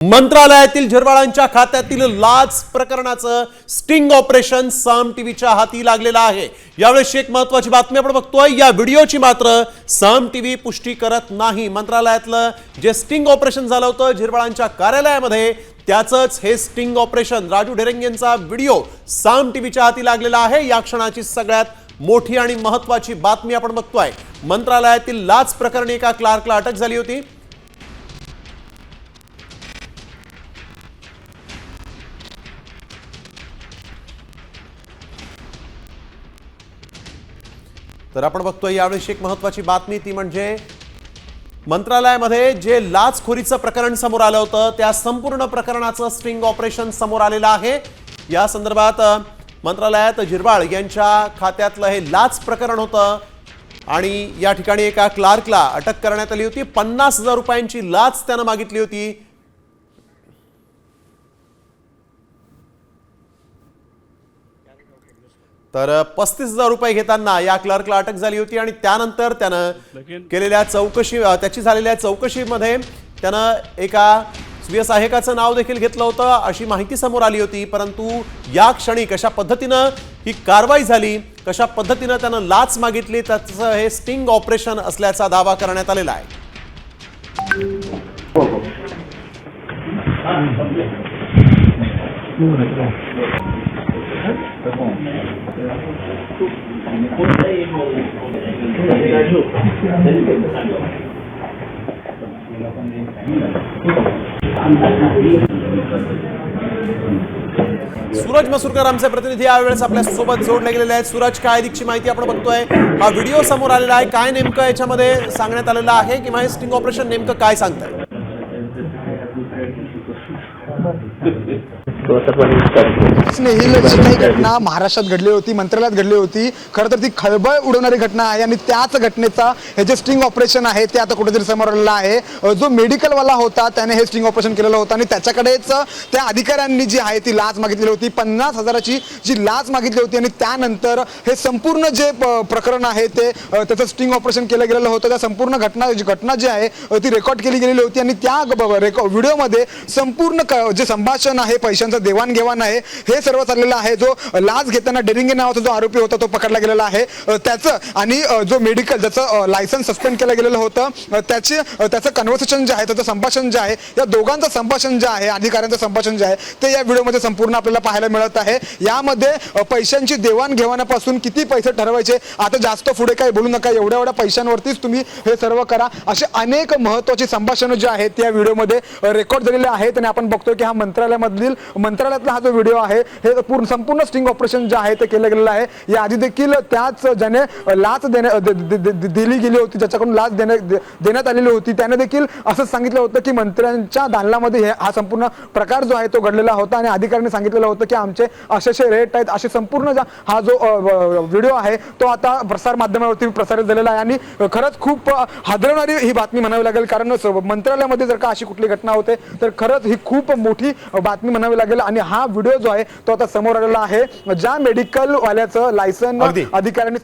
मंत्रालयातील झिरवाळांच्या खात्यातील लाच प्रकरणाचं स्टिंग ऑपरेशन साम टीव्हीच्या हाती लागलेलं आहे। यावेळी एक महत्त्वाची बातमी आपण बघतोय। या व्हिडिओची मात्र साम टीव्ही पुष्टी करत नाही। मंत्रालयातलं जे स्टिंग ऑपरेशन झालं होतं झिरवाळांच्या कार्यालयामध्ये त्याचंच हे स्टिंग ऑपरेशन राजू ढेरेंगेंचा व्हिडिओ साम टीव्हीच्या हाती लागलेला आहे। या क्षणाची सगळ्यात मोठी आणि महत्त्वाची बातमी आपण बघतोय। मंत्रालयातील लाच प्रकरणी एका क्लार्कला अटक झाली होती। तर आपण बघतोय यावेळी एक महत्त्वाची बातमी ती म्हणजे मंत्रालयामध्ये जे लाचखोरीचं प्रकरण समोर आलं होतं त्या संपूर्ण प्रकरणाचं स्टिंग ऑपरेशन समोर आलेलं आहे। या संदर्भात मंत्रालयात झिरवाळ यांच्या खात्यातलं हे लाच प्रकरण होतं आणि या ठिकाणी एका क्लार्कला अटक करण्यात आली होती। 50,000 रुपयांची लाच त्यानं मागितली होती। तर 35,000 रुपये घेताना या क्लर्कला अटक झाली होती आणि त्यानंतर त्यानं केलेल्या त्याची झालेल्या चौकशीमध्ये त्यानं एका स्वीय सहाय्यकाचं नाव देखील घेतलं होतं अशी माहिती समोर आली होती। परंतु या क्षणी कशा पद्धतीनं ही कारवाई झाली, कशा पद्धतीनं त्यानं लाच मागितली त्याचं हे स्टिंग ऑपरेशन असल्याचा दावा करण्यात आलेला आहे। सूरज मसूरकर आमचे प्रतिनिधी यावेळेस आपल्या सोबत जोडले गेलेले आहेत। सूरज, काय अधिकची माहिती आपण बघतोय? हा व्हिडिओ समोर आलेला आहे, काय नेमकं याच्यामध्ये सांगण्यात आलेलं आहे किंवा हे स्टिंग ऑपरेशन नेमकं काय सांगतंय? ही घटना महाराष्ट्रात घडली होती, मंत्रालयात घडली होती। खरं तर ती खळबळ उडवणारी घटना आहे आणि त्याच घटनेचा हे जे स्टिंग ऑपरेशन आहे ते आता कुठेतरी समोर आलेलं आहे। जो मेडिकल वाला होता त्याने हे स्टिंग ऑपरेशन केलेलं होतं आणि त्याच्याकडेच त्या अधिकाऱ्यांनी जी आहे ती लाच मागितलेली होती। 50,000ची जी लाच मागितली होती आणि त्यानंतर हे संपूर्ण जे प्रकरण आहे ते त्याचं स्टिंग ऑपरेशन केलं गेलेलं होतं। त्या संपूर्ण घटना जी आहे ती रेकॉर्ड केली गेलेली होती आणि त्या व्हिडिओमध्ये संपूर्ण जे संभाषण आहे, पैशांचं देवाणघेवाण आहे, हे सर्व चाललेलं आहे। जो लाच घेताना डेरिंगे नावाचा जो आरोपी होता तो पकडला गेलेला आहे त्याचं आणि जो मेडिकल ज्याचं लायसन्स सस्पेंड केलं गेलेलं होतं त्याचं कन्व्हर्सेशन जे आहे, त्याचं संभाषण जे आहे, या दोघांचं संभाषण जे आहे, अधिकाऱ्यांचं संभाषण जे आहे ते या व्हिडिओमध्ये संपूर्ण आपल्याला पाहायला मिळत आहे। यामध्ये पैशांची देवाणघेवाणापासून किती पैसे ठरवायचे, आता जास्त पुढे काही बोलू नका, एवढ्या पैशांवरतीच तुम्ही हे सर्व करा, असे अनेक महत्त्वाची संभाषणं जे आहेत त्या व्हिडिओमध्ये रेकॉर्ड झालेले आहेत। आणि आपण बघतोय की हा मंत्रालयातला हा जो व्हिडिओ आहे हे संपूर्ण स्टिंग ऑपरेशन जे आहे ते केलं गेलेलं आहे। या आधी देखील त्याच ज्याने लाच दिली गेली होती, ज्याच्याकडून लाच देण्यात आलेली होती, त्याने देखील असं सांगितलं होतं की मंत्र्यांच्या दालनामध्ये हा संपूर्ण प्रकार जो आहे तो घडलेला होता आणि अधिकाऱ्यांनी सांगितलेलं होतं की आमचे असे रेट आहेत, असे संपूर्ण हा जो व्हिडिओ आहे तो आता प्रसार माध्यमावरती प्रसारित झालेला आहे। आणि खरंच खूप हादरवणारी ही बातमी म्हणावी लागेल, कारण मंत्रालयामध्ये जर का अशी कुठली घटना होते तर खरंच ही खूप मोठी बातमी म्हणावी लागेल। आणि हा व्हिडिओ जो आहे तो आता समोर आलेला आहे। ज्या मेडिकल वाल्याचं लायसन अधिकाऱ्यांनी